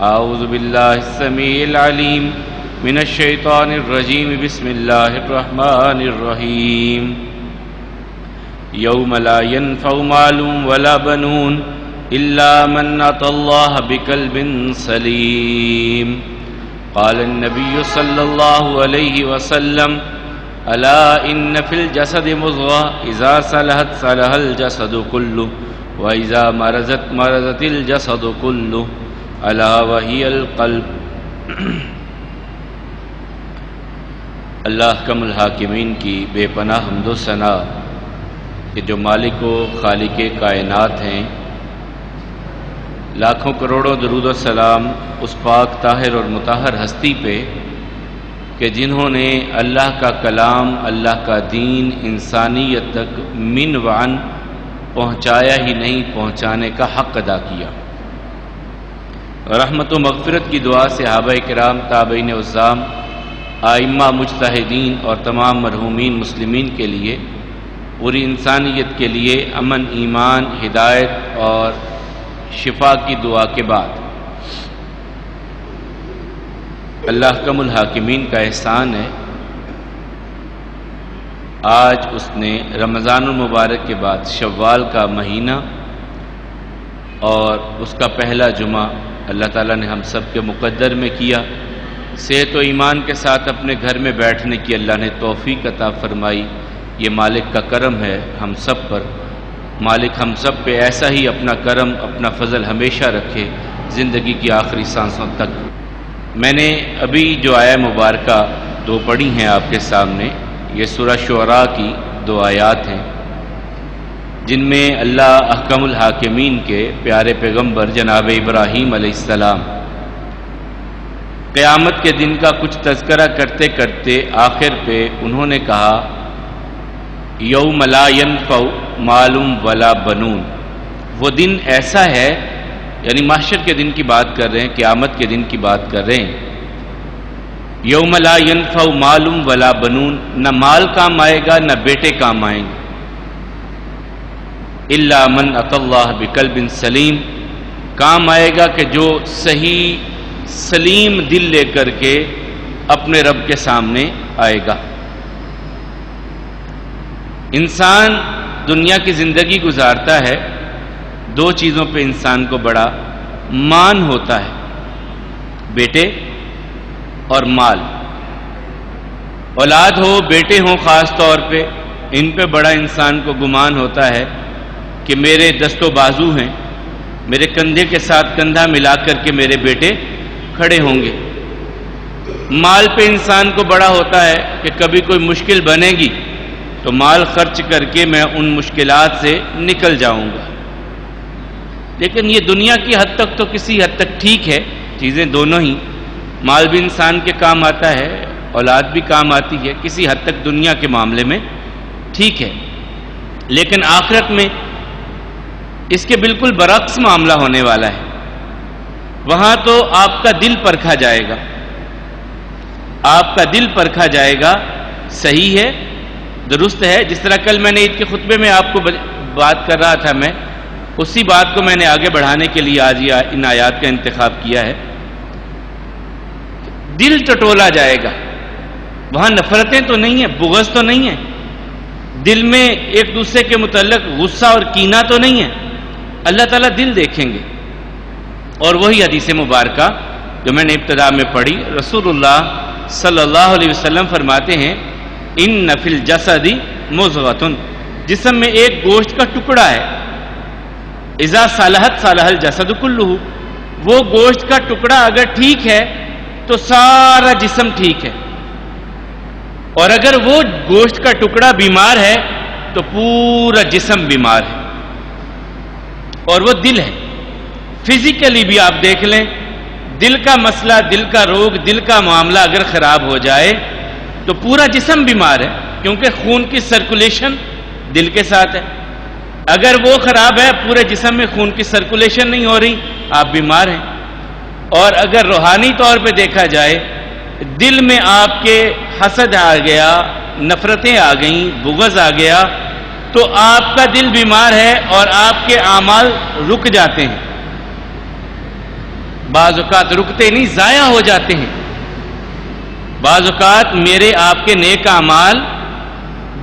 اعوذ باللہ السمیع العلیم من الشیطان الرجیم بسم اللہ الرحمن الرحیم یوم لا ينفع مال ولا بنون الا من اتى اللہ بقلب سلیم قال النبی صلی اللہ علیہ وسلم الا ان فی الجسد مضغة اذا صلحت صلح الجسد كله واذا مرضت مرضت الجسد كله الا وهي القلب۔ اللہ احکم الحاکمین کی بے پناہ حمد و ثنا کہ جو مالک و خالق کائنات ہیں، لاکھوں کروڑوں درود و سلام اس پاک طاہر اور مطہر ہستی پہ کہ جنہوں نے اللہ کا کلام، اللہ کا دین انسانیت تک من وعن پہنچایا ہی نہیں، پہنچانے کا حق ادا کیا۔ رحمت و مغفرت کی دعا صحابہ کرام، تابعین عظام، ائمہ مجتہدین اور تمام مرحومین مسلمین کے لیے، پوری انسانیت کے لیے امن، ایمان، ہدایت اور شفا کی دعا کے بعد اللہ احکم الحاکمین کا احسان ہے، آج اس نے رمضان المبارک کے بعد شوال کا مہینہ اور اس کا پہلا جمعہ اللہ تعالیٰ نے ہم سب کے مقدر میں کیا۔ صحت و ایمان کے ساتھ اپنے گھر میں بیٹھنے کی اللہ نے توفیق عطا فرمائی۔ یہ مالک کا کرم ہے ہم سب پر۔ مالک ہم سب پہ ایسا ہی اپنا کرم، اپنا فضل ہمیشہ رکھے زندگی کی آخری سانسوں تک۔ میں نے ابھی جو آیہ مبارکہ دو پڑھی ہیں آپ کے سامنے، یہ سورہ شعراء کی دو آیات ہیں جن میں اللہ احکم الحاکمین کے پیارے پیغمبر جناب ابراہیم علیہ السلام قیامت کے دن کا کچھ تذکرہ کرتے کرتے آخر پہ انہوں نے کہا یوم لا ینفع مال ولا بنون، وہ دن ایسا ہے، یعنی محشر کے دن کی بات کر رہے ہیں، قیامت کے دن کی بات کر رہے ہیں۔ یوم لا ینفع مال ولا بنون، نہ مال کام آئے گا نہ بیٹے کام آئیں گے، الا من اتی اللہ بقلب سلیم، کام آئے گا کہ جو صحیح سلیم دل لے کر کے اپنے رب کے سامنے آئے گا۔ انسان دنیا کی زندگی گزارتا ہے، دو چیزوں پہ انسان کو بڑا مان ہوتا ہے، بیٹے اور مال۔ اولاد ہو، بیٹے ہوں، خاص طور پہ ان پہ بڑا انسان کو گمان ہوتا ہے کہ میرے دست و بازو ہیں، میرے کندھے کے ساتھ کندھا ملا کر کے میرے بیٹے کھڑے ہوں گے۔ مال پہ انسان کو بڑا ہوتا ہے کہ کبھی کوئی مشکل بنے گی تو مال خرچ کر کے میں ان مشکلات سے نکل جاؤں گا۔ لیکن یہ دنیا کی حد تک تو کسی حد تک ٹھیک ہے، چیزیں دونوں ہی، مال بھی انسان کے کام آتا ہے، اولاد بھی کام آتی ہے، کسی حد تک دنیا کے معاملے میں ٹھیک ہے۔ لیکن آخرت میں اس کے بالکل برعکس معاملہ ہونے والا ہے۔ وہاں تو آپ کا دل پرکھا جائے گا، آپ کا دل پرکھا جائے گا، صحیح ہے، درست ہے۔ جس طرح کل میں نے عید کے خطبے میں آپ کو بات کر رہا تھا، میں اسی بات کو میں نے آگے بڑھانے کے لیے آج ان آیات کا انتخاب کیا ہے۔ دل ٹٹولا جائے گا، وہاں نفرتیں تو نہیں ہیں، بغض تو نہیں ہے، دل میں ایک دوسرے کے متعلق غصہ اور کینہ تو نہیں ہے۔ اللہ تعالیٰ دل دیکھیں گے۔ اور وہی حدیث مبارکہ جو میں نے ابتدا میں پڑھی، رسول اللہ صلی اللہ علیہ وسلم فرماتے ہیں ان فی الجسد مضغۃ، جسم میں ایک گوشت کا ٹکڑا ہے، اذا صلحت صلح الجسد کلہ، وہ گوشت کا ٹکڑا اگر ٹھیک ہے تو سارا جسم ٹھیک ہے، اور اگر وہ گوشت کا ٹکڑا بیمار ہے تو پورا جسم بیمار ہے۔ اور وہ دل ہے، فزیکلی بھی آپ دیکھ لیں، دل کا مسئلہ، دل کا روگ، دل کا معاملہ اگر خراب ہو جائے تو پورا جسم بیمار ہے، کیونکہ خون کی سرکولیشن دل کے ساتھ ہے۔ اگر وہ خراب ہے، پورے جسم میں خون کی سرکولیشن نہیں ہو رہی، آپ بیمار ہیں۔ اور اگر روحانی طور پہ دیکھا جائے، دل میں آپ کے حسد آ گیا، نفرتیں آ گئیں، بغض آ گیا، تو آپ کا دل بیمار ہے اور آپ کے اعمال رک جاتے ہیں۔ بعض اوقات رکتے نہیں، ضائع ہو جاتے ہیں. بعض اوقات میرے آپ کے نیک اعمال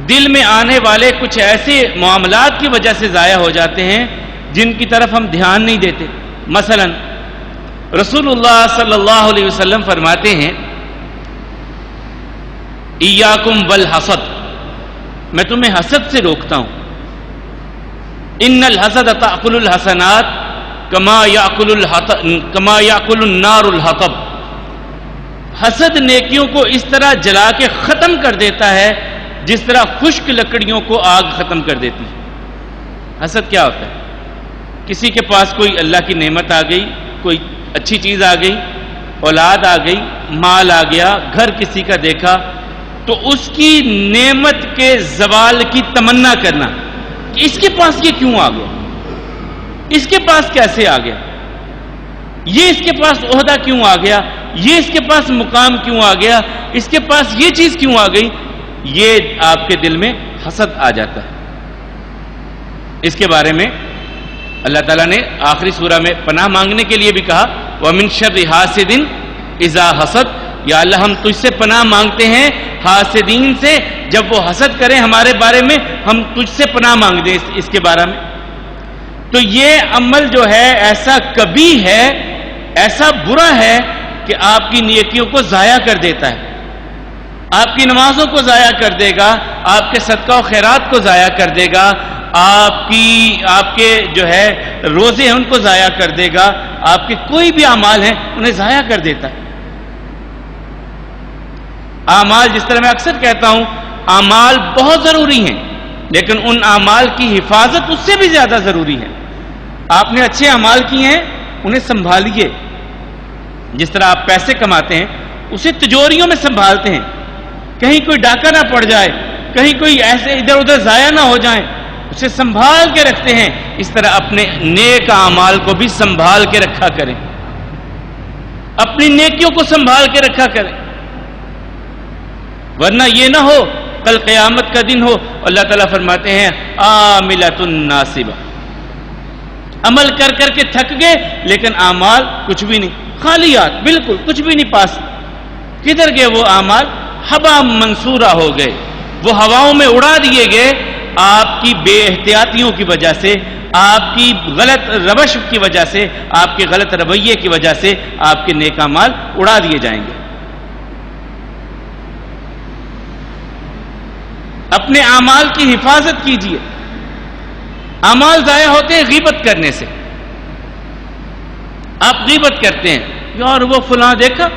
دل میں آنے والے کچھ ایسے معاملات کی وجہ سے ضائع ہو جاتے ہیں جن کی طرف ہم دھیان نہیں دیتے. مثلا رسول اللہ صلی اللہ علیہ وسلم فرماتے ہیں ایاکم والحسد، میں تمہیں حسد سے روکتا ہوں. ان الحسد تأکل الحسنات کما یأکل النار الحطب. حسد نیکیوں کو اس طرح جلا کے ختم کر دیتا ہے جس طرح خشک لکڑیوں کو آگ ختم کر دیتی ہے. حسد کیا ہوتا ہے؟ کسی کے پاس کوئی اللہ کی نعمت آ گئی، کوئی اچھی چیز آ گئی، اولاد آ گئی، مال آ گیا، گھر کسی کا دیکھا، تو اس کی نعمت کے زوال کی تمنا کرنا کہ اس کے پاس یہ کیوں آ گیا، اس کے پاس کیسے آ گیا، یہ اس کے پاس عہدہ کیوں آ گیا، یہ اس کے پاس مقام کیوں آ گیا، اس کے پاس یہ چیز کیوں آ گئی. یہ آپ کے دل میں حسد آ جاتا ہے. اس کے بارے میں اللہ تعالیٰ نے آخری سورہ میں پناہ مانگنے کے لیے بھی کہا وَمِن شَرِّ حَاسِدٍ إِذَا حَسَدَ. یا اللہ ہم تجھ سے پناہ مانگتے ہیں حاسدین سے، جب وہ حسد کریں ہمارے بارے میں، ہم تجھ سے پناہ مانگ دیں اس کے بارے میں. تو یہ عمل جو ہے ایسا کبھی ہے، ایسا برا ہے کہ آپ کی نیکیوں کو ضائع کر دیتا ہے، آپ کی نمازوں کو ضائع کر دے گا، آپ کے صدقہ و خیرات کو ضائع کر دے گا، آپ کے جو ہے روزے ہیں ان کو ضائع کر دے گا، آپ کے کوئی بھی اعمال ہیں انہیں ضائع کر دیتا ہے. اعمال، جس طرح میں اکثر کہتا ہوں، اعمال بہت ضروری ہیں لیکن ان اعمال کی حفاظت اس سے بھی زیادہ ضروری ہے. آپ نے اچھے اعمال کیے ہیں، انہیں سنبھالیے. جس طرح آپ پیسے کماتے ہیں اسے تجوریوں میں سنبھالتے ہیں، کہیں کوئی ڈاکہ نہ پڑ جائے، کہیں کوئی ایسے ادھر ادھر ضائع نہ ہو جائیں، اسے سنبھال کے رکھتے ہیں. اس طرح اپنے نیک اعمال کو بھی سنبھال کے رکھا کریں، اپنی نیکیوں کو سنبھال کے رکھا کریں، ورنہ یہ نہ ہو کل قیامت کا دن ہو اللہ تعالیٰ فرماتے ہیں عاملۃ ناصبہ، عمل کر کر کے تھک گئے لیکن اعمال کچھ بھی نہیں، خالیات، بالکل کچھ بھی نہیں پاس. کدھر گئے وہ اعمال؟ ہوا منصورہ ہو گئے، وہ ہواؤں میں اڑا دیے گئے آپ کی بے احتیاطیوں کی وجہ سے، آپ کی غلط روش کی وجہ سے، آپ کے غلط رویے کی وجہ سے آپ کے نیک اعمال اڑا دیے جائیں گے. اپنے اعمال کی حفاظت کیجیے. اعمال ضائع ہوتے ہیں غیبت کرنے سے. آپ غیبت کرتے ہیں، یار وہ فلاں دیکھا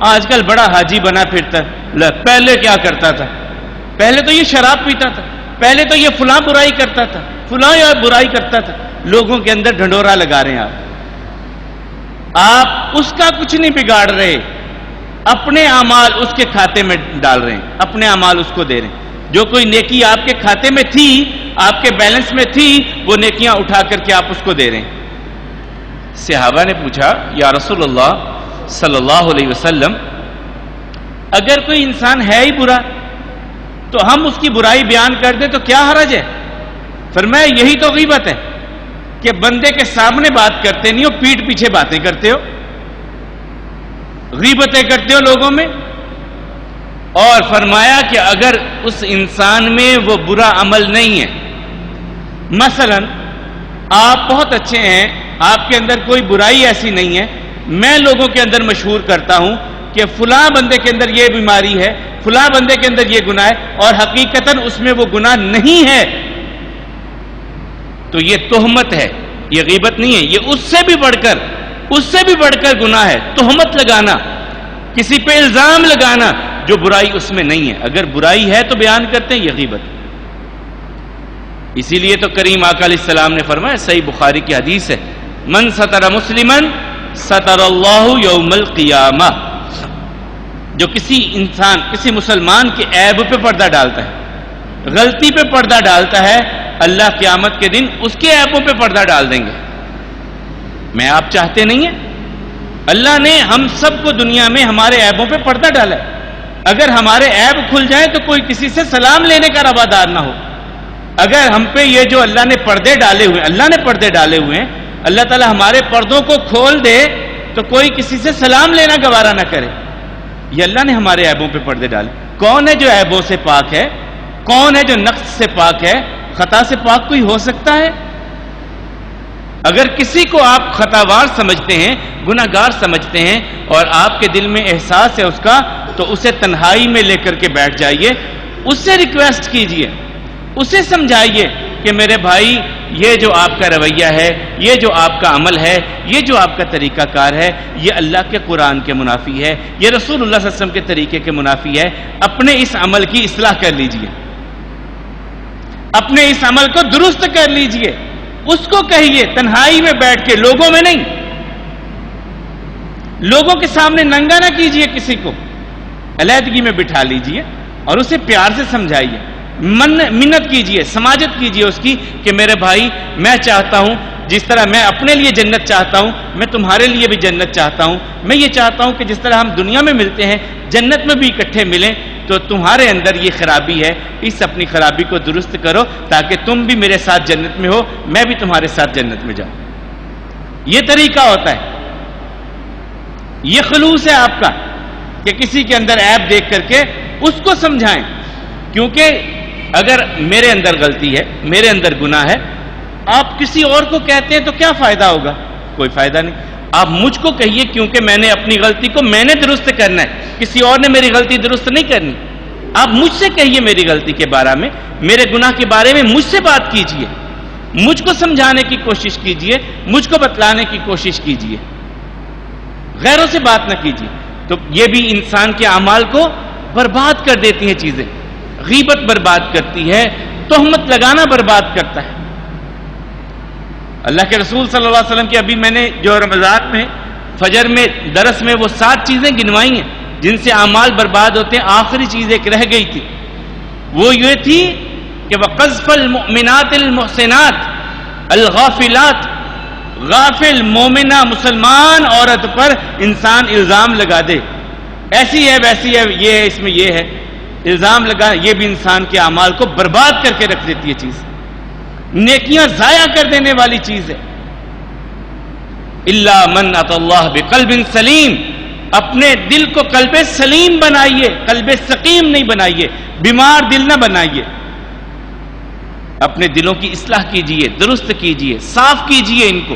آج کل بڑا حاجی بنا پھرتا ہے، پہلے کیا کرتا تھا، پہلے تو یہ شراب پیتا تھا، پہلے تو یہ فلاں برائی کرتا تھا، فلاں یا برائی کرتا تھا. لوگوں کے اندر ڈھنڈورا لگا رہے ہیں. آپ اس کا کچھ نہیں بگاڑ رہے، اپنے اعمال اس کے کھاتے میں ڈال رہے ہیں، اپنے اعمال اس کو دے رہے ہیں. جو کوئی نیکی آپ کے کھاتے میں تھی، آپ کے بیلنس میں تھی، وہ نیکیاں اٹھا کر کے آپ اس کو دے رہے ہیں. صحابہ نے پوچھا یا رسول اللہ صلی اللہ علیہ وسلم، اگر کوئی انسان ہے ہی برا تو ہم اس کی برائی بیان کر دیں تو کیا حرج ہے؟ فرمایا یہی تو غیبت ہے کہ بندے کے سامنے بات کرتے نہیں ہو، پیٹھ پیچھے باتیں کرتے ہو، غیبتیں کرتے ہو لوگوں میں. اور فرمایا کہ اگر اس انسان میں وہ برا عمل نہیں ہے، مثلا آپ بہت اچھے ہیں، آپ کے اندر کوئی برائی ایسی نہیں ہے، میں لوگوں کے اندر مشہور کرتا ہوں کہ فلاں بندے کے اندر یہ بیماری ہے، فلاں بندے کے اندر یہ گناہ ہے، اور حقیقتاً اس میں وہ گناہ نہیں ہے، تو یہ تہمت ہے، یہ غیبت نہیں ہے. یہ اس سے بھی بڑھ کر گناہ ہے. تہمت لگانا، کسی پہ الزام لگانا جو برائی اس میں نہیں ہے. اگر برائی ہے تو بیان کرتے ہیں، یہ غیبت. اسی لیے تو کریم آقا علیہ السلام نے فرمایا، صحیح بخاری کی حدیث ہے، من ستر مسلمن ستر اللہ یوم القیامہ. جو کسی مسلمان کے عیب پہ پردہ ڈالتا ہے، غلطی پہ پردہ ڈالتا ہے، اللہ قیامت کے دن اس کے عیبوں پہ پردہ ڈال دیں گے. میں آپ چاہتے نہیں ہیں؟ اللہ نے ہم سب کو دنیا میں ہمارے عیبوں پہ پردہ ڈالا ہے. اگر ہمارے عیب کھل جائیں تو کوئی کسی سے سلام لینے کا روادار نہ ہو. اگر ہم پہ یہ جو اللہ نے پردے ڈالے ہوئے ہیں، اللہ تعالیٰ ہمارے پردوں کو کھول دے تو کوئی کسی سے سلام لینا گوارا نہ کرے. یہ اللہ نے ہمارے عیبوں پہ پردے ڈالے. کون ہے جو عیبوں سے پاک ہے؟ کون ہے جو نقص سے پاک ہے؟ خطا سے پاک کوئی ہو سکتا ہے؟ اگر کسی کو آپ خطاوار سمجھتے ہیں، گناہگار سمجھتے ہیں، اور آپ کے دل میں احساس ہے اس کا، تو اسے تنہائی میں لے کر کے بیٹھ جائیے، اس سے ریکویسٹ کیجئے، اسے سمجھائیے کہ میرے بھائی یہ جو آپ کا رویہ ہے، یہ جو آپ کا عمل ہے، یہ جو آپ کا طریقہ کار ہے، یہ اللہ کے قرآن کے منافی ہے، یہ رسول اللہ صلی اللہ علیہ وسلم کے طریقے کے منافی ہے. اپنے اس عمل کی اصلاح کر لیجئے، اپنے اس عمل کو درست کر لیجئے. اس کو کہیے، تنہائی میں بیٹھ کے، لوگوں میں نہیں. لوگوں کے سامنے ننگا نہ کیجئے کسی کو، علیحدگی میں بٹھا لیجئے اور اسے پیار سے سمجھائیے، منت کیجئے، سماجت کیجئے اس کی کہ میرے بھائی میں چاہتا ہوں جس طرح میں اپنے لیے جنت چاہتا ہوں، میں تمہارے لیے بھی جنت چاہتا ہوں. میں یہ چاہتا ہوں کہ جس طرح ہم دنیا میں ملتے ہیں جنت میں بھی اکٹھے ملیں. تو تمہارے اندر یہ خرابی ہے، اس اپنی خرابی کو درست کرو تاکہ تم بھی میرے ساتھ جنت میں ہو، میں بھی تمہارے ساتھ جنت میں جاؤں. یہ طریقہ ہوتا ہے، یہ خلوص ہے آپ کا کہ کسی کے اندر عیب دیکھ کر کے اس کو سمجھائیں. کیونکہ اگر میرے اندر غلطی ہے، میرے اندر گناہ ہے، آپ کسی اور کو کہتے ہیں تو کیا فائدہ ہوگا؟ کوئی فائدہ نہیں. آپ مجھ کو کہیے کیونکہ میں نے اپنی غلطی کو میں نے درست کرنا ہے، کسی اور نے میری غلطی درست نہیں کرنی. آپ مجھ سے کہیے میری غلطی کے بارے میں، میرے گناہ کے بارے میں مجھ سے بات کیجئے، مجھ کو سمجھانے کی کوشش کیجئے، مجھ کو بتلانے کی کوشش کیجئے، غیروں سے بات نہ کیجئے. تو یہ بھی انسان کے اعمال کو برباد کر دیتی ہیں چیزیں. غیبت برباد کرتی ہے، تہمت لگانا برباد کرتا ہے. اللہ کے رسول صلی اللہ علیہ وسلم کی ابھی میں نے جو رمضان میں فجر میں درس میں وہ 7 چیزیں گنوائی ہیں جن سے اعمال برباد ہوتے ہیں. آخری چیز ایک رہ گئی تھی، وہ یہ تھی کہ وَقَذْفَ الْمُؤْمِنَاتِ الْمُحْسِنَاتِ الْغَافِلَاتِ. غافل مومنہ مسلمان عورت پر انسان الزام لگا دے، ایسی ہے ویسی ہے، یہ ہے اس میں یہ ہے، الزام لگا، یہ بھی انسان کے اعمال کو برباد کر کے رکھ دیتی ہے. چیز نیکیاں ضائع کر دینے والی چیز ہے. الا من اتى اللہ بقلب سلیم. اپنے دل کو قلب سلیم بنائیے، قلب سقیم نہیں بنائیے، بیمار دل نہ بنائیے. اپنے دلوں کی اصلاح کیجئے، درست کیجئے، صاف کیجئے ان کو.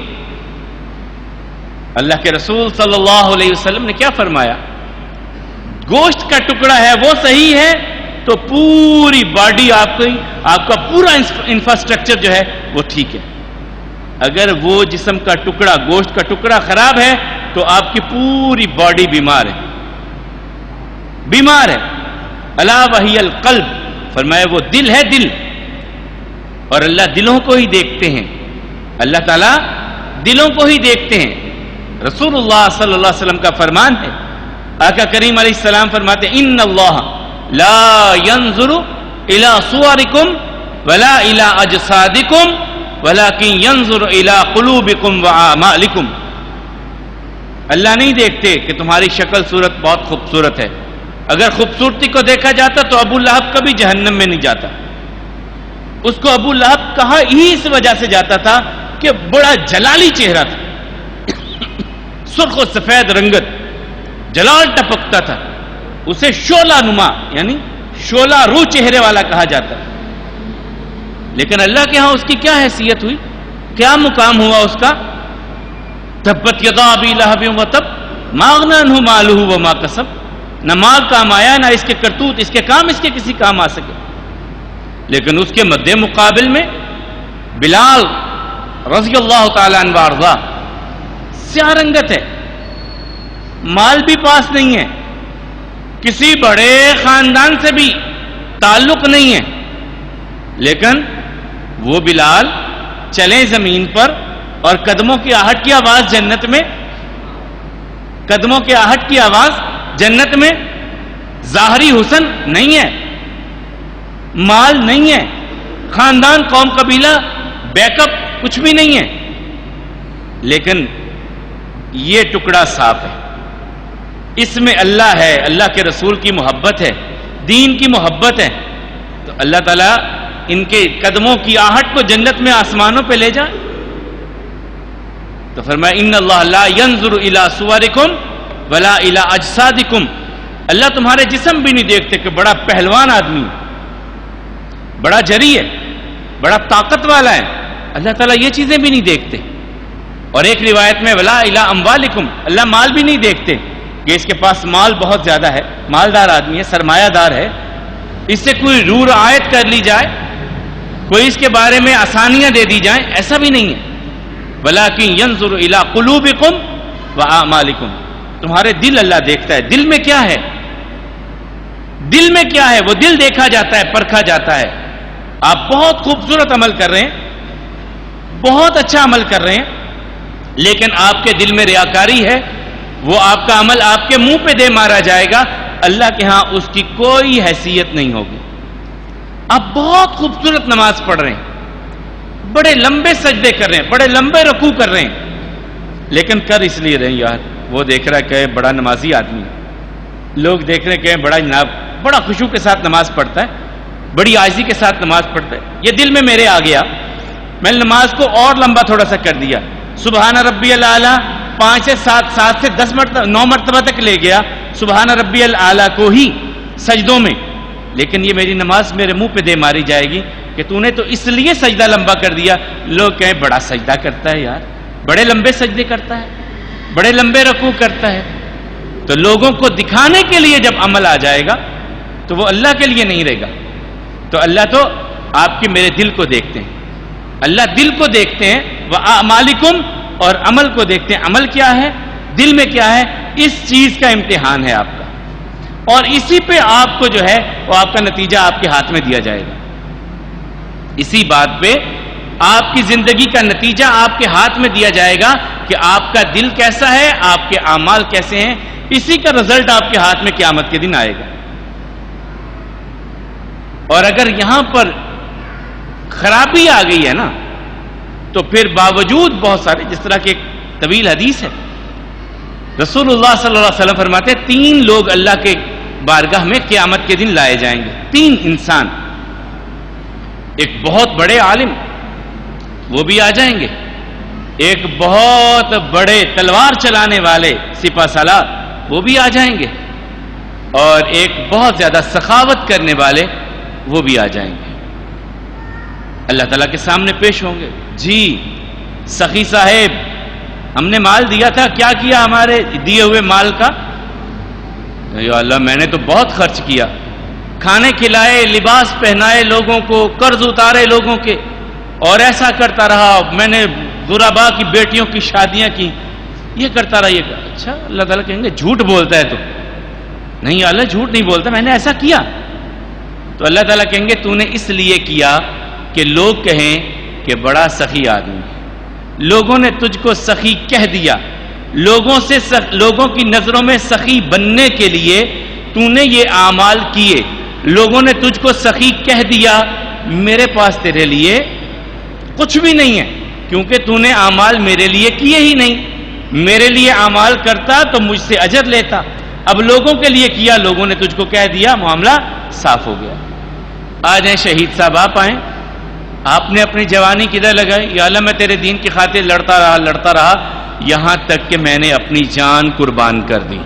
اللہ کے رسول صلی اللہ علیہ وسلم نے کیا فرمایا؟ گوشت کا ٹکڑا ہے وہ صحیح ہے تو پوری باڈی آپ کا پورا انفراسٹرکچر جو ہے وہ ٹھیک ہے. اگر وہ جسم کا ٹکڑا، گوشت کا ٹکڑا خراب ہے تو آپ کی پوری باڈی بیمار ہے، بیمار ہے. الا وہی القلب، فرمایا وہ دل ہے، دل. اور اللہ دلوں کو ہی دیکھتے ہیں، اللہ تعالیٰ دلوں کو ہی دیکھتے ہیں. رسول اللہ صلی اللہ علیہ وسلم کا فرمان ہے، آقا کریم علیہ السلام فرماتے ہیں ان اللہ لا ينظر الى صورکم ولا الى اجسادکم ولكن ينظر الى قلوبکم واعمالکم. اللہ نہیں دیکھتے کہ تمہاری شکل صورت بہت خوبصورت ہے. اگر خوبصورتی کو دیکھا جاتا تو ابو لہب کبھی جہنم میں نہیں جاتا. اس کو ابو لہب کہا ہی اس وجہ سے جاتا تھا کہ بڑا جلالی چہرہ تھا، سرخ و سفید رنگت، جلال ٹپکتا تھا. اسے شعلہ نما یعنی شعلہ رو چہرے والا کہا جاتا. لیکن اللہ کے ہاں اس کی کیا حیثیت ہوئی، کیا مقام ہوا اس کا؟ تبت یدا ابی لہب وتب ما اغنی عنہ مالہ وما کسب. نہ مال کام آیا، نہ اس کے کرتوت، اس کے کام اس کے کسی کام آ سکے. لیکن اس کے مد مقابل میں بلال رضی اللہ تعالی عنہ وارضا سیاہ رنگت ہے، مال بھی پاس نہیں ہے، کسی بڑے خاندان سے بھی تعلق نہیں ہے، لیکن وہ بلال چلے زمین پر اور قدموں کی آہٹ کی آواز جنت میں، قدموں کی آہٹ کی آواز جنت میں. ظاہری حسن نہیں ہے، مال نہیں ہے، خاندان قوم قبیلہ بیک اپ کچھ بھی نہیں ہے، لیکن یہ ٹکڑا صاف ہے، اس میں اللہ ہے، اللہ کے رسول کی محبت ہے، دین کی محبت ہے. تو اللہ تعالیٰ ان کے قدموں کی آہٹ کو جنت میں آسمانوں پہ لے جائے. تو فرمایا ان اللہ لا ينظر الى صورکم ولا الى اجسادکم، اللہ تمہارے جسم بھی نہیں دیکھتے کہ بڑا پہلوان آدمی ہے، بڑا جری ہے، بڑا طاقت والا ہے، اللہ تعالیٰ یہ چیزیں بھی نہیں دیکھتے. اور ایک روایت میں ولا الى اموالکم، اللہ مال بھی نہیں دیکھتے کہ اس کے پاس مال بہت زیادہ ہے، مالدار آدمی ہے، سرمایہ دار ہے، اس سے کوئی رو رعایت کر لی جائے، کوئی اس کے بارے میں آسانیاں دے دی جائیں، ایسا بھی نہیں ہے. ولیکن ینظر الی قلوبکم واعمالکم، تمہارے دل اللہ دیکھتا ہے. دل میں کیا ہے؟ دل میں کیا ہے؟ وہ دل دیکھا جاتا ہے، پرکھا جاتا ہے. آپ بہت خوبصورت عمل کر رہے ہیں، بہت اچھا عمل کر رہے ہیں، لیکن آپ کے دل میں ریاکاری ہے، وہ آپ کا عمل آپ کے منہ پہ دے مارا جائے گا، اللہ کے ہاں اس کی کوئی حیثیت نہیں ہوگی. آپ بہت خوبصورت نماز پڑھ رہے ہیں، بڑے لمبے سجدے کر رہے ہیں، بڑے لمبے رکوع کر رہے ہیں، لیکن کر اس لیے رہے ہیں یار وہ دیکھ رہا ہے کہ بڑا نمازی آدمی ہے، لوگ دیکھ رہے ہیں کہ بڑا جناب بڑا خشوع کے ساتھ نماز پڑھتا ہے، بڑی عاجزی کے ساتھ نماز پڑھتا ہے. یہ دل میں میرے آ گیا، میں نے نماز کو اور لمبا تھوڑا سا کر دیا، سبحان ربی الاعلیٰ 5 سے 7 سے 10 مرتبہ 9 مرتبہ تک لے گیا سبحان ربی الاعلیٰ کو ہی سجدوں میں، لیکن یہ میری نماز میرے منہ پہ دے ماری جائے گی کہ تو نے تو اس لیے سجدہ لمبا کر دیا. لوگ کہیں بڑا سجدہ کرتا ہے یار، بڑے لمبے سجدے کرتا ہے، بڑے لمبے رکوع کرتا ہے. تو لوگوں کو دکھانے کے لیے جب عمل آ جائے گا تو وہ اللہ کے لیے نہیں رہے گا. تو اللہ تو آپ کے میرے دل کو دیکھتے ہیں، اللہ دل کو دیکھتے ہیں، وَأَعْمَالِكُمْ اور عمل کو دیکھتے ہیں. عمل کیا ہے، دل میں کیا ہے، اس چیز کا امتحان ہے آپ کا، اور اسی پہ آپ کو جو ہے وہ آپ کا نتیجہ آپ کے ہاتھ میں دیا جائے گا. اسی بات پہ آپ کی زندگی کا نتیجہ آپ کے ہاتھ میں دیا جائے گا کہ آپ کا دل کیسا ہے، آپ کے اعمال کیسے ہیں. اسی کا رزلٹ آپ کے ہاتھ میں قیامت کے دن آئے گا. اور اگر یہاں پر خرابی آ گئی ہے نا تو پھر باوجود بہت سارے، جس طرح کی ایک طویل حدیث ہے، رسول اللہ صلی اللہ علیہ وسلم فرماتے ہیں 3 لوگ اللہ کے بارگاہ میں قیامت کے دن لائے جائیں گے. 3 انسان، ایک بہت بڑے عالم وہ بھی آ جائیں گے، ایک بہت بڑے تلوار چلانے والے سپہ سالار وہ بھی آ جائیں گے، اور ایک بہت زیادہ سخاوت کرنے والے وہ بھی آ جائیں گے. اللہ تعالیٰ کے سامنے پیش ہوں گے. جی سخی صاحب، ہم نے مال دیا تھا، کیا کیا ہمارے دیے ہوئے مال کا؟ یا اللہ میں نے تو بہت خرچ کیا، کھانے کھلائے، لباس پہنائے لوگوں کو، قرض اتارے لوگوں کے، اور ایسا کرتا رہا، میں نے غربا کی بیٹیوں کی شادیاں کی، یہ کرتا رہا، یہ کرتا. اچھا اللہ تعالیٰ کہیں گے جھوٹ بولتا ہے تو؟ نہیں اللہ جھوٹ نہیں بولتا، میں نے ایسا کیا. تو اللہ تعالیٰ کہیں گے تو نے اس لیے کیا کہ لوگ کہیں کہ بڑا سخی آدمی ہے. لوگوں نے تجھ کو سخی کہہ دیا، لوگوں کی نظروں میں سخی بننے کے لیے تو نے یہ اعمال کیے. لوگوں نے تجھ کو سخی کہہ دیا، میرے پاس تیرے لیے کچھ بھی نہیں ہے، کیونکہ تو نے اعمال میرے لیے کیے ہی نہیں. میرے لیے اعمال کرتا تو مجھ سے اجر لیتا، اب لوگوں کے لیے کیا، لوگوں نے تجھ کو کہہ دیا، معاملہ صاف ہو گیا. آ جائیں شہید صاحب، آپ آئیں. آپ نے اپنی جوانی کدھر لگائی؟ یا اللہ میں تیرے دین کی خاطر لڑتا رہا یہاں تک کہ میں نے اپنی جان قربان کر دی.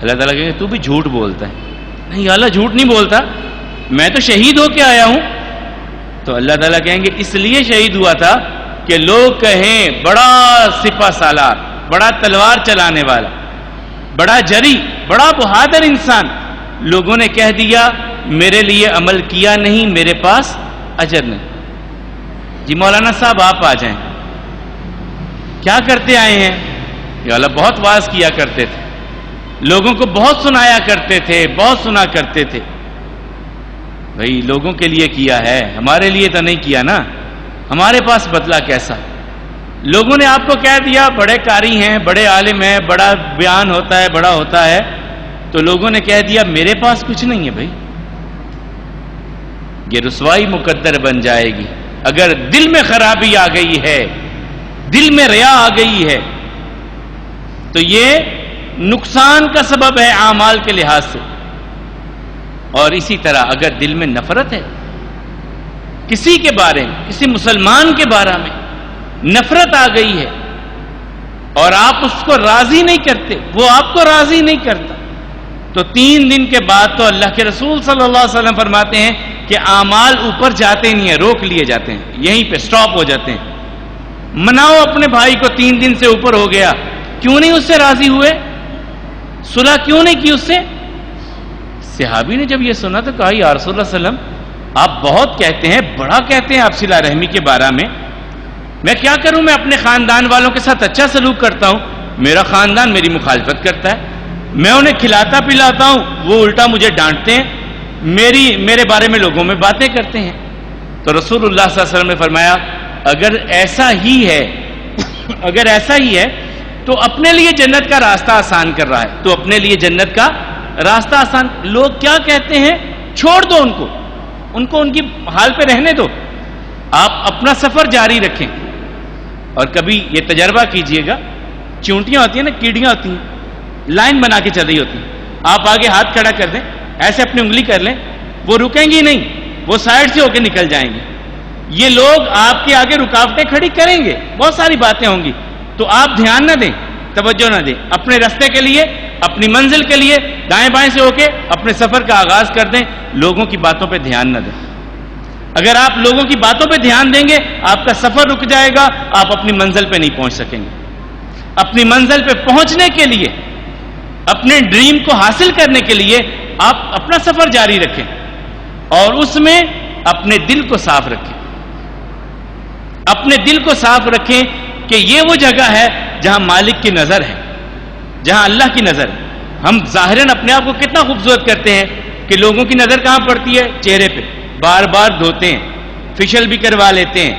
اللہ تعالیٰ کہیں گے تو بھی جھوٹ بولتا ہے. نہیں یا اللہ جھوٹ نہیں بولتا، میں تو شہید ہو کے آیا ہوں. تو اللہ تعالیٰ کہیں گے اس لیے شہید ہوا تھا کہ لوگ کہیں بڑا سپہ سالار، بڑا تلوار چلانے والا، بڑا جری، بڑا بہادر انسان. لوگوں نے کہہ دیا میرے لیے عمل کیا نہیں، میرے پاس اجر نہیں. جی مولانا صاحب آپ آ جائیں، کیا کرتے آئے ہیں؟ یا اللہ بہت واعظ کیا کرتے تھے، لوگوں کو بہت سنایا کرتے تھے، بہت سنا کرتے تھے. بھائی لوگوں کے لیے کیا ہے، ہمارے لیے تو نہیں کیا نا، ہمارے پاس بدلہ کیسا؟ لوگوں نے آپ کو کہہ دیا بڑے قاری ہیں، بڑے عالم ہیں، بڑا بیان ہوتا ہے، بڑا ہوتا ہے، تو لوگوں نے کہہ دیا میرے پاس کچھ نہیں ہے. بھائی یہ رسوائی مقدر بن جائے گی. اگر دل میں خرابی آ گئی ہے، دل میں ریا آ گئی ہے، تو یہ نقصان کا سبب ہے اعمال کے لحاظ سے. اور اسی طرح اگر دل میں نفرت ہے، کسی کے بارے میں، کسی مسلمان کے بارے میں نفرت آ گئی ہے، اور آپ اس کو راضی نہیں کرتے، وہ آپ کو راضی نہیں کرتا، تو 3 دن کے بعد تو اللہ کے رسول صلی اللہ علیہ وسلم فرماتے ہیں کہ اعمال اوپر جاتے نہیں ہیں، روک لیے جاتے ہیں، یہیں پہ سٹاپ ہو جاتے ہیں۔ مناؤ اپنے بھائی کو، 3 دن سے اوپر ہو گیا، کیوں نہیں اس سے راضی ہوئے؟ صلح کیوں نہیں کی اس سے؟ صحابی نے جب یہ سنا تو کہا یا رسول اللہ صلی اللہ علیہ وسلم آپ بہت کہتے ہیں، بڑا کہتے ہیں آپ صلہ رحمی کے بارے میں کیا کروں؟ میں اپنے خاندان والوں کے ساتھ اچھا سلوک کرتا ہوں، میرا خاندان میری مخالفت کرتا ہے، میں انہیں کھلاتا پلاتا ہوں، وہ الٹا مجھے ڈانٹتے ہیں، میرے بارے میں لوگوں میں باتیں کرتے ہیں۔ تو رسول اللہ صلی اللہ علیہ وسلم نے فرمایا اگر ایسا ہی ہے تو اپنے لیے جنت کا راستہ آسان کر رہا ہے، تو اپنے لیے جنت کا راستہ آسان، لوگ کیا کہتے ہیں چھوڑ دو ان کو ان کی حال پہ رہنے دو، آپ اپنا سفر جاری رکھیں۔ اور کبھی یہ تجربہ کیجئے گا، چونٹیاں ہوتی ہیں نا، کیڑیاں ہوتی ہیں، لائن بنا کے چل رہی ہوتی ہیں، آپ آگے ہاتھ کھڑا کر دیں، ایسے اپنی انگلی کر لیں، وہ رکیں گی نہیں، وہ سائڈ سے ہو کے نکل جائیں گے۔ یہ لوگ آپ کے آگے رکاوٹیں کھڑی کریں گے، بہت ساری باتیں ہوں گی، تو آپ دھیان نہ دیں، توجہ نہ دیں، اپنے راستے کے لیے، اپنی منزل کے لیے دائیں بائیں سے ہو کے اپنے سفر کا آغاز کر دیں، لوگوں کی باتوں پہ دھیان نہ دیں۔ اگر آپ لوگوں کی باتوں پہ دھیان دیں گے آپ کا سفر رک جائے گا، آپ اپنی منزل پہ نہیں پہنچ سکیں گے۔ اپنی منزل پہ پہنچنے کے لیے، اپنے ڈریم کو حاصل کرنے کے لیے آپ اپنا سفر جاری رکھیں، اور اس میں اپنے دل کو صاف رکھیں، اپنے دل کو صاف رکھیں کہ یہ وہ جگہ ہے جہاں مالک کی نظر ہے، جہاں اللہ کی نظر ہے۔ ہم ظاہراً اپنے آپ کو کتنا خوبصورت کرتے ہیں کہ لوگوں کی نظر کہاں پڑتی ہے؟ چہرے پہ، بار بار دھوتے ہیں، فیشل بھی کروا لیتے ہیں،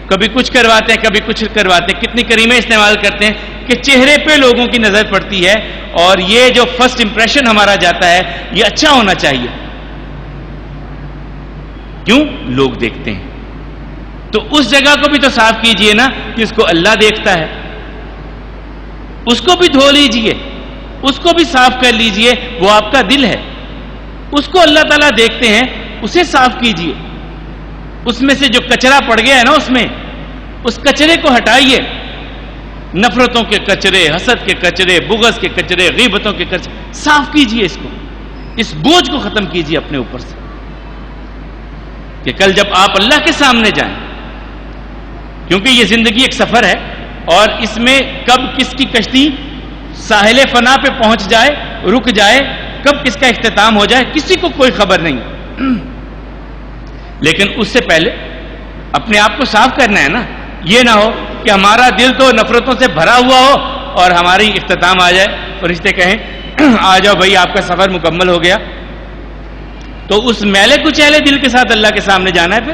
کبھی کچھ کرواتے ہیں کبھی کچھ کرواتے ہیں، کتنی کریمیں استعمال کرتے ہیں کہ چہرے پہ لوگوں کی نظر پڑتی ہے، اور یہ جو فرسٹ امپریشن ہمارا جاتا ہے یہ اچھا ہونا چاہیے، کیوں؟ لوگ دیکھتے ہیں۔ تو اس جگہ کو بھی تو صاف کیجئے نا کہ اس کو اللہ دیکھتا ہے، اس کو بھی دھو لیجئے، اس کو بھی صاف کر لیجئے، وہ آپ کا دل ہے، اس کو اللہ تعالیٰ دیکھتے ہیں، اسے صاف کیجئے، اس میں سے جو کچرا پڑ گیا ہے نا اس کچرے کو ہٹائیے، نفرتوں کے کچرے، حسد کے کچرے، بغض کے کچرے، غیبتوں کے کچرے، صاف کیجئے اس کو، اس بوجھ کو ختم کیجئے اپنے اوپر سے، کہ کل جب آپ اللہ کے سامنے جائیں، کیونکہ یہ زندگی ایک سفر ہے، اور اس میں کب کس کی کشتی ساحل فنا پہ پہنچ جائے، رک جائے، کب کس کا اختتام ہو جائے، کسی کو کوئی خبر نہیں، لیکن اس سے پہلے اپنے آپ کو صاف کرنا ہے نا، یہ نہ ہو کہ ہمارا دل تو نفرتوں سے بھرا ہوا ہو اور ہماری اختتام آ جائے، فرشتے کہیں آ جاؤ بھائی آپ کا سفر مکمل ہو گیا، تو اس میلے کچیلے دل کے ساتھ اللہ کے سامنے جانا ہے، پھر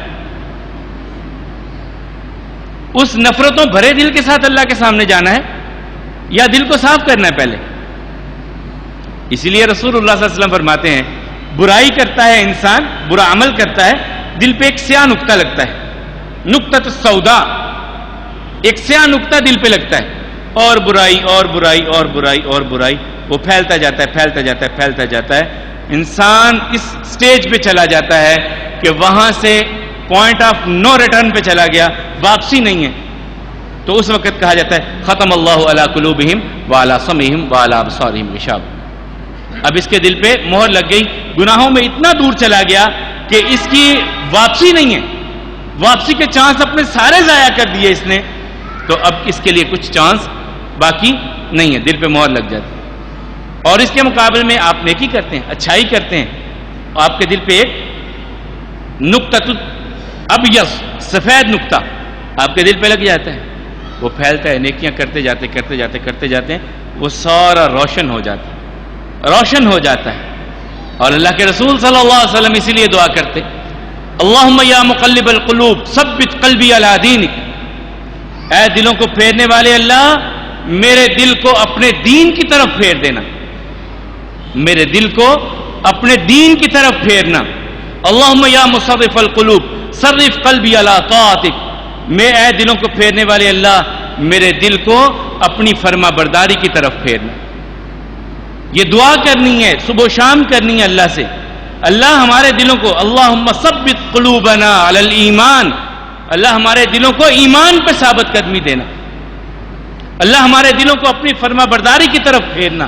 اس نفرتوں بھرے دل کے ساتھ اللہ کے سامنے جانا ہے، یا دل کو صاف کرنا ہے پہلے؟ اسی لیے رسول اللہ صلی اللہ علیہ وسلم فرماتے ہیں برائی کرتا ہے انسان، برا عمل کرتا ہے، دل پہ ایک سیاہ نقطہ لگتا ہے، نقطۃ السوداء، ایک سیاہ نقطہ دل پہ لگتا ہے، اور برائی اور برائی اور برائی اور برائی، وہ پھیلتا جاتا ہے، پھیلتا جاتا ہے، پھیلتا جاتا ہے، انسان اس سٹیج پہ چلا جاتا ہے کہ وہاں سے پوائنٹ آف نو ریٹرن پہ چلا گیا، واپسی نہیں ہے، تو اس وقت کہا جاتا ہے ختم اللہ علی قلوبہم وعلی سمعہم وعلی ابصارہم غشاوہ، اب اس کے دل پہ مہر لگ گئی، گناہوں میں اتنا دور چلا گیا کہ اس کی واپسی نہیں ہے، واپسی کے چانس اپنے سارے ضائع کر دیے اس نے، تو اب اس کے لیے کچھ چانس باقی نہیں ہے، دل پہ مہر لگ جاتی ہے۔ اور اس کے مقابلے میں آپ نیکی کرتے ہیں، اچھائی کرتے ہیں، آپ کے دل پہ ایک نقطۃ ابیض، سفید نقطہ آپ کے دل پہ لگ جاتا ہے، وہ پھیلتا ہے، نیکیاں کرتے جاتے کرتے جاتے کرتے جاتے ہیں، وہ سارا روشن ہو جاتا ہے، روشن ہو جاتا ہے۔ اور اللہ کے رسول صلی اللہ علیہ وسلم اسی لیے دعا کرتے اللہم یا مقلب القلوب ثبت قلبی علی دینک، اے دلوں کو پھیرنے والے اللہ میرے دل کو اپنے دین کی طرف پھیر دینا، میرے دل کو اپنے دین کی طرف پھیرنا۔ اللہم یا مصرف القلوب صرف قلبی علی طاعتک، میں اے دلوں کو پھیرنے والے اللہ میرے دل کو اپنی فرما برداری کی طرف پھیرنا۔ یہ دعا کرنی ہے، صبح و شام کرنی ہے اللہ سے، اللہ ہمارے دلوں کو، اللہم ثبت قلوبنا علی الایمان، اللہ ہمارے دلوں کو ایمان پہ ثابت قدمی دینا۔ اللہ ہمارے دلوں کو اپنی فرما برداری کی طرف پھیرنا،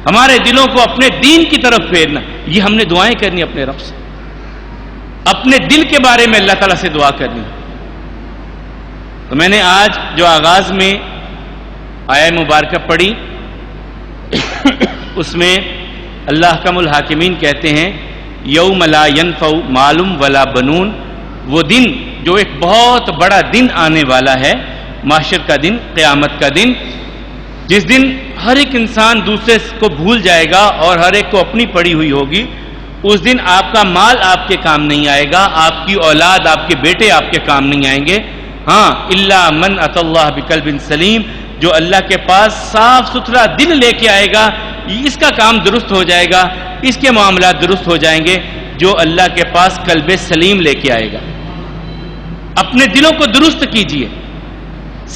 ہمارے دلوں کو اپنے دین کی طرف پھیرنا، یہ ہم نے دعائیں کرنی اپنے رب سے، اپنے دل کے بارے میں اللہ تعالیٰ سے دعا کرنی۔ تو میں نے آج جو آغاز میں آیہ مبارکہ پڑھی اس میں اللہ احکم الحاکمین کہتے ہیں یوم لا ینفع مال ولا بنون، وہ دن جو ایک بہت بڑا دن آنے والا ہے، محشر کا دن، قیامت کا دن، جس دن ہر ایک انسان دوسرے کو بھول جائے گا اور ہر ایک کو اپنی پڑی ہوئی ہوگی۔ اس دن آپ کا مال آپ کے کام نہیں آئے گا، آپ کی اولاد، آپ کے بیٹے آپ کے کام نہیں آئیں گے، ہاں الا من اتى اللہ بقلب سلیم، جو اللہ کے پاس صاف ستھرا دل لے کے آئے گا، اس کا کام درست ہو جائے گا، اس کے معاملات درست ہو جائیں گے، جو اللہ کے پاس قلب سلیم لے کے آئے گا۔ اپنے دلوں کو درست کیجئے،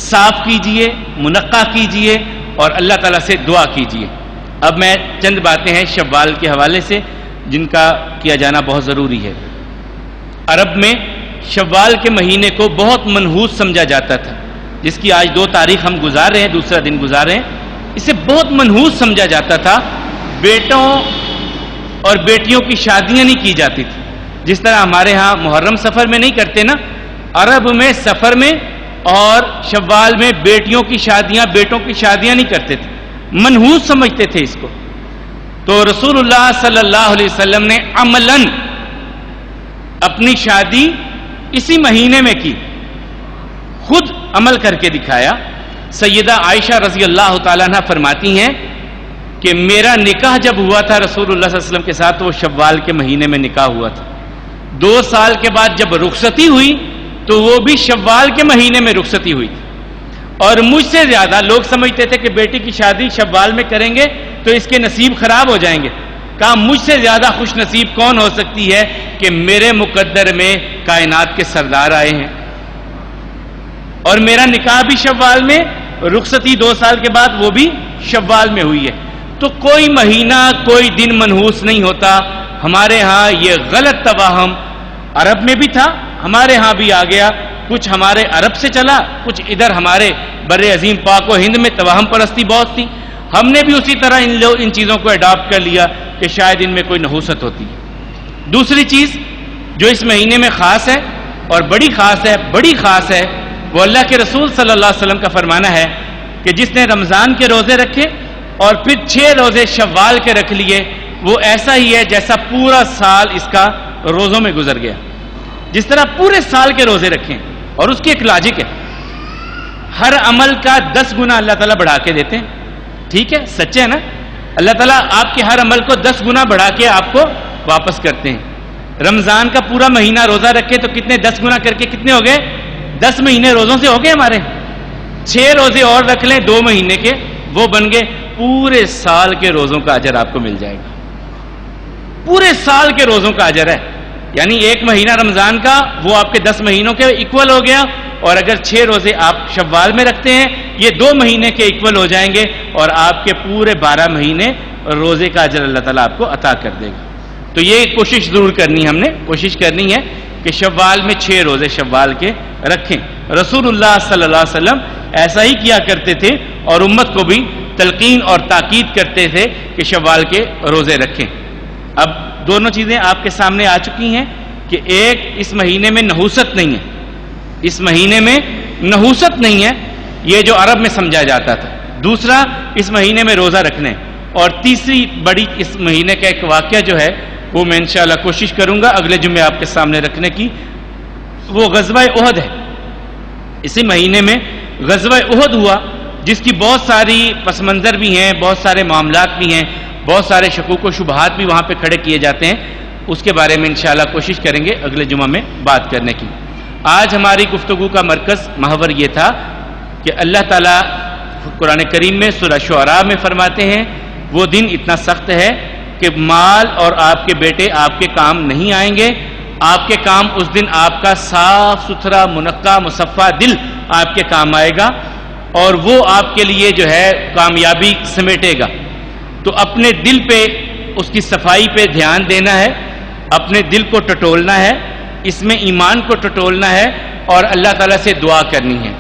صاف کیجئے، منقع کیجئے اور اللہ تعالیٰ سے دعا کیجئے۔ اب میں چند باتیں ہیں شوال کے حوالے سے جن کا کیا جانا بہت ضروری ہے۔ عرب میں شوال کے مہینے کو بہت منحوس سمجھا جاتا تھا، جس کی آج 2 تاریخ ہم گزار رہے ہیں، دوسرا دن گزار رہے ہیں، اسے بہت منحوس سمجھا جاتا تھا۔ بیٹوں اور بیٹیوں کی شادیاں نہیں کی جاتی تھی، جس طرح ہمارے ہاں محرم سفر میں نہیں کرتے نا، عرب میں سفر میں اور شوال میں بیٹیوں کی شادیاں، بیٹوں کی شادیاں نہیں کرتے تھے، منحوس سمجھتے تھے اس کو۔ تو رسول اللہ صلی اللہ علیہ وسلم نے عملاً اپنی شادی اسی مہینے میں کی، خود عمل کر کے دکھایا۔ سیدہ عائشہ رضی اللہ تعالیٰ عنہ فرماتی ہیں کہ میرا نکاح جب ہوا تھا رسول اللہ صلی اللہ علیہ وسلم کے ساتھ تو وہ شوال کے مہینے میں نکاح ہوا تھا۔ 2 سال کے بعد جب رخصتی ہوئی تو وہ بھی شوال کے مہینے میں رخصتی ہوئی تھی، اور مجھ سے زیادہ لوگ سمجھتے تھے کہ بیٹی کی شادی شوال میں کریں گے تو اس کے نصیب خراب ہو جائیں گے۔ کہا مجھ سے زیادہ خوش نصیب کون ہو سکتی ہے کہ میرے مقدر میں کائنات کے سردار آئے ہیں، اور میرا نکاح بھی شوال میں، رخصتی 2 سال کے بعد وہ بھی شوال میں ہوئی ہے۔ تو کوئی مہینہ، کوئی دن منحوس نہیں ہوتا۔ ہمارے ہاں یہ غلط توہم عرب میں بھی تھا، ہمارے ہاں بھی آ گیا، کچھ ہمارے عرب سے چلا، کچھ ادھر ہمارے بر عظیم پاک و ہند میں توہم پرستی بہت تھی، ہم نے بھی اسی طرح ان چیزوں کو اڈاپٹ کر لیا کہ شاید ان میں کوئی نحوست ہوتی ہے۔ دوسری چیز جو اس مہینے میں خاص ہے اور بڑی خاص ہے، بڑی خاص ہے، وہ اللہ کے رسول صلی اللہ علیہ وسلم کا فرمانا ہے کہ جس نے رمضان کے روزے رکھے اور پھر 6 روزے شوال کے رکھ لیے، وہ ایسا ہی ہے جیسا پورا سال اس کا روزوں میں گزر گیا۔ جس طرح پورے سال کے روزے رکھیں، اور اس کی ایک لاجک ہے، ہر عمل کا 10 گنا اللہ تعالیٰ بڑھا کے دیتے ہیں، ٹھیک ہے، سچے ہے نا؟ اللہ تعالیٰ آپ کے ہر عمل کو 10 گنا بڑھا کے آپ کو واپس کرتے ہیں۔ رمضان کا پورا مہینہ روزہ رکھے تو کتنے 10 گنا کر کے کتنے ہو گئے؟ 10 مہینے روزوں سے ہو گئے ہمارے۔ 6 روزے اور رکھ لیں 2 مہینے کے، وہ بن گئے، پورے سال کے روزوں کا اجر آپ کو مل جائے گا۔ پورے سال کے روزوں کا اجر ہے، یعنی 1 مہینہ رمضان کا وہ آپ کے 10 مہینوں کے ایکول ہو گیا، اور اگر 6 روزے آپ شوال میں رکھتے ہیں یہ 2 مہینے کے ایکول ہو جائیں گے، اور آپ کے پورے 12 مہینے روزے کا اجر اللہ تعالیٰ آپ کو عطا کر دے گا۔ تو یہ کوشش ضرور کرنی ہے، ہم نے کوشش کرنی ہے کہ شوال میں 6 روزے شوال کے رکھیں۔ رسول اللہ صلی اللہ علیہ وسلم ایسا ہی کیا کرتے تھے اور امت کو بھی تلقین اور تاکید کرتے تھے کہ شوال کے روزے رکھیں۔ اب دونوں چیزیں آپ کے سامنے آ چکی ہیں کہ ایک، اس مہینے میں نحوست نہیں ہے، اس مہینے میں نحوست نہیں ہے، یہ جو عرب میں سمجھا جاتا تھا۔ دوسرا، اس مہینے میں روزہ رکھنے، اور تیسری بڑی اس مہینے کا ایک واقعہ جو ہے وہ میں انشاءاللہ کوشش کروں گا اگلے جمعے آپ کے سامنے رکھنے کی، وہ غزوہ احد ہے۔ اسی مہینے میں غزوہ احد ہوا، جس کی بہت ساری پس منظر بھی ہیں، بہت سارے معاملات بھی ہیں، بہت سارے شکوک و شبہات بھی وہاں پہ کھڑے کیے جاتے ہیں، اس کے بارے میں انشاءاللہ کوشش کریں گے اگلے جمعہ میں بات کرنے کی۔ آج ہماری گفتگو کا مرکز محور یہ تھا کہ اللہ تعالیٰ قرآن کریم میں سورہ شعراء میں فرماتے ہیں وہ دن اتنا سخت ہے کہ مال اور آپ کے بیٹے آپ کے کام نہیں آئیں گے، آپ کے کام اس دن آپ کا صاف ستھرا منقع مصفہ دل آپ کے کام آئے گا، اور وہ آپ کے لیے جو ہے کامیابی سمیٹے گا۔ تو اپنے دل پہ، اس کی صفائی پہ دھیان دینا ہے، اپنے دل کو ٹٹولنا ہے، اس میں ایمان کو ٹٹولنا ہے، اور اللہ تعالیٰ سے دعا کرنی ہے۔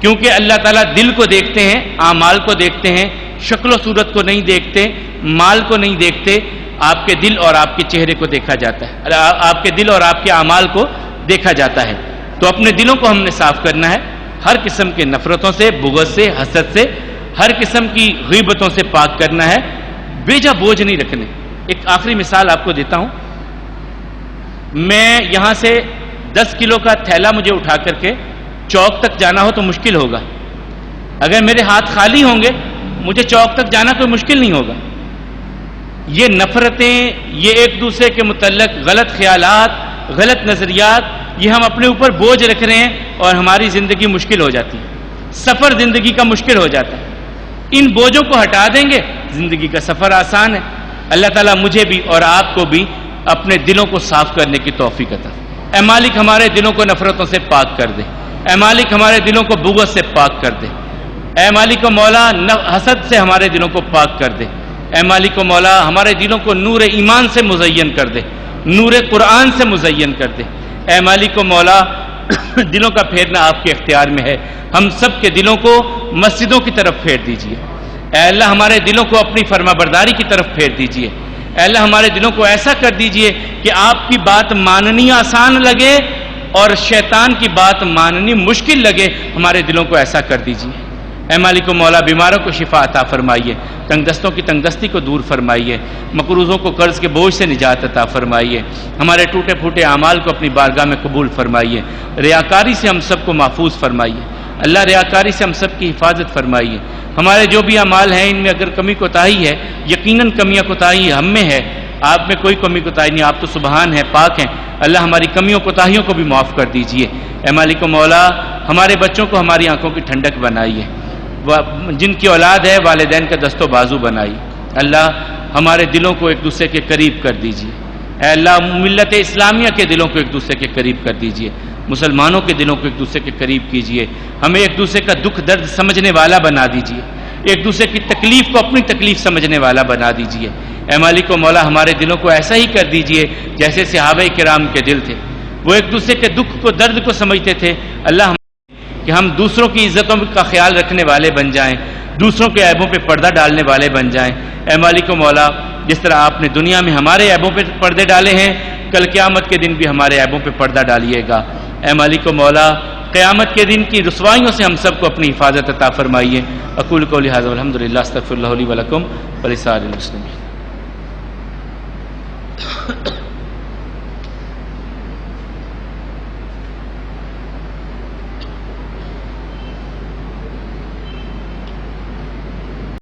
کیونکہ اللہ تعالیٰ دل کو دیکھتے ہیں، اعمال کو دیکھتے ہیں، شکل و صورت کو نہیں دیکھتے، مال کو نہیں دیکھتے، آپ کے دل اور آپ کے چہرے کو دیکھا جاتا ہے، آپ کے دل اور آپ کے اعمال کو دیکھا جاتا ہے۔ تو اپنے دلوں کو ہم نے صاف کرنا ہے، ہر قسم کے نفرتوں سے، بغض سے، حسد سے، ہر قسم کی غیبتوں سے پاک کرنا ہے، بیجا بوجھ نہیں رکھنے۔ ایک آخری مثال آپ کو دیتا ہوں، میں یہاں سے 10 کلو کا تھیلا مجھے اٹھا کر کے چوک تک جانا ہو تو مشکل ہوگا، اگر میرے ہاتھ خالی ہوں گے مجھے چوک تک جانا کوئی مشکل نہیں ہوگا۔ یہ نفرتیں، یہ ایک دوسرے کے متعلق غلط خیالات، غلط نظریات، یہ ہم اپنے اوپر بوجھ رکھ رہے ہیں اور ہماری زندگی مشکل ہو جاتی ہے، سفر زندگی کا مشکل ہو جاتا ہے۔ ان بوجھوں کو ہٹا دیں گے زندگی کا سفر آسان ہے۔ اللہ تعالیٰ مجھے بھی اور آپ کو بھی اپنے دلوں کو صاف کرنے کی توفیق عطا۔ اے مالک ہمارے دلوں کو نفرتوں سے پاک کر دے، اے مالک ہمارے دلوں کو بغض سے پاک کر دے، اے مالک و مولا حسد سے ہمارے دلوں کو پاک کر دے، اے مالک و مولا ہمارے دلوں کو نور ایمان سے مزین کر دے، نور قرآن سے مزین کر دے۔ اے مالک و مولا دلوں کا پھیرنا آپ کے اختیار میں ہے، ہم سب کے دلوں کو مسجدوں کی طرف پھیر دیجئے۔ اے اللہ ہمارے دلوں کو اپنی فرما برداری کی طرف پھیر دیجئے۔ اے اللہ ہمارے دلوں کو ایسا کر دیجئے کہ آپ کی بات ماننی آسان لگے اور شیطان کی بات ماننی مشکل لگے، ہمارے دلوں کو ایسا کر دیجئے۔ اے مالک و مولا بیماروں کو شفا عطا فرمائیے، تنگ دستوں کی تنگ دستی کو دور فرمائیے، مقروضوں کو قرض کے بوجھ سے نجات عطا فرمائیے، ہمارے ٹوٹے پھوٹے اعمال کو اپنی بارگاہ میں قبول فرمائیے، ریاکاری سے ہم سب کو محفوظ فرمائیے، اللہ ریاکاری سے ہم سب کی حفاظت فرمائیے۔ ہمارے جو بھی اعمال ہیں ان میں اگر کمی کوتاہی ہے، یقیناً کمیاں کوتاہی ہم میں ہے، آپ میں کوئی کمی کوتاہی نہیں، آپ تو سبحان ہیں، پاک ہیں۔ اللہ ہماری کمیوں کوتاہیوں کو بھی معاف کر دیجئے۔ اے مالک و مولا ہمارے بچوں کو ہماری آنکھوں کی ٹھنڈک بنائیے، جن کی اولاد ہے والدین کا دست و بازو بنائی۔ اللہ ہمارے دلوں کو ایک دوسرے کے قریب کر دیجئے۔ اے اللہ ملت اسلامیہ کے دلوں کو ایک دوسرے کے قریب کر دیجئے، مسلمانوں کے دلوں کو ایک دوسرے کے قریب کیجئے، ہمیں ایک دوسرے کا دکھ درد سمجھنے والا بنا دیجئے، ایک دوسرے کی تکلیف کو اپنی تکلیف سمجھنے والا بنا دیجئے۔ اے مالک و مولا ہمارے دلوں کو ایسا ہی کر دیجئے جیسے صحابہ کرام کے دل تھے، وہ ایک دوسرے کے دکھ کو درد کو سمجھتے تھے۔ اللہ کہ ہم دوسروں کی عزتوں کا خیال رکھنے والے بن جائیں، دوسروں کے عیبوں پہ پردہ ڈالنے والے بن جائیں۔ اے مالک و مولا جس طرح آپ نے دنیا میں ہمارے عیبوں پہ پردے ڈالے ہیں، کل قیامت کے دن بھی ہمارے عیبوں پہ پردہ ڈالیے گا۔ اے مالک و مولا قیامت کے دن کی رسوائیوں سے ہم سب کو اپنی حفاظت عطا فرمائیے۔ اقول قولی ھذا والحمد للہ، استغفر اللہ لی ولکم ولسائر المسلمین۔